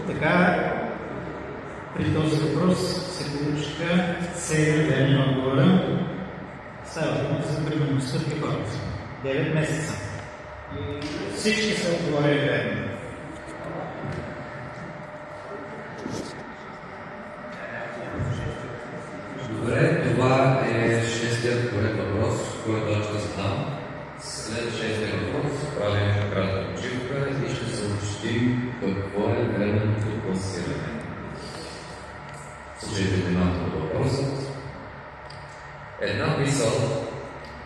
Така, при този въпрос се получиха цели верни отговора. Става дума за бременността при хората. 9 месеца. И всички са отговорили верно. Добре, това е шестият поред въпрос, който аз ще задам. След шестия въпрос правим кратка почивка и ще съобщим какво е временното класиране. Слушайте внимателно въпросът. Една мисъл,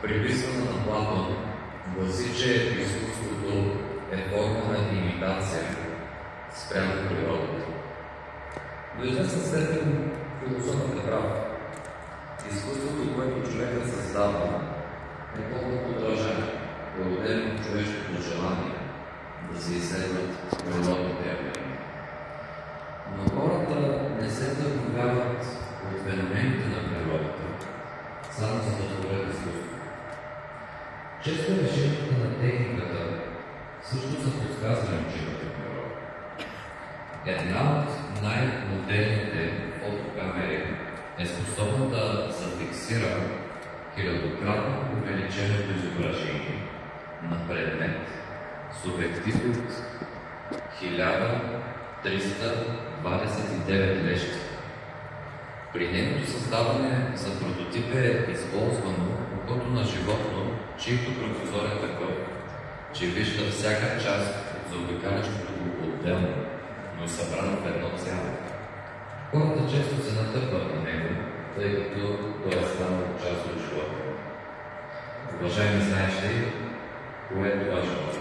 приписвана на Платон, гласи, че изкуството е форма на имитация спрямо природата. До известна степен философът е прав. Изкуството, което човекът създава, е по-подражание, породено от човешкото желание да се изследват природните явления. Но хората не се вдъхновяват от феномените на природата, само за да творят изкуство. Често решенията на техниката също са подсказани от живата природа. Една от най-модерните фотокамери е способна да зафиксира хилядократно увеличеното изображение на предмет с обектив от 1329 лещи. При нейното създаване за прототип е използвано окото на животно, чието кръгозор е такъв, че вижда всяка част от заобикалящото го отделно, но е събрано в едно цяло. Хората често се натъпват на него, тъй като той е станал част от живота. Уважаеми, знаеш ли, кое е това живота?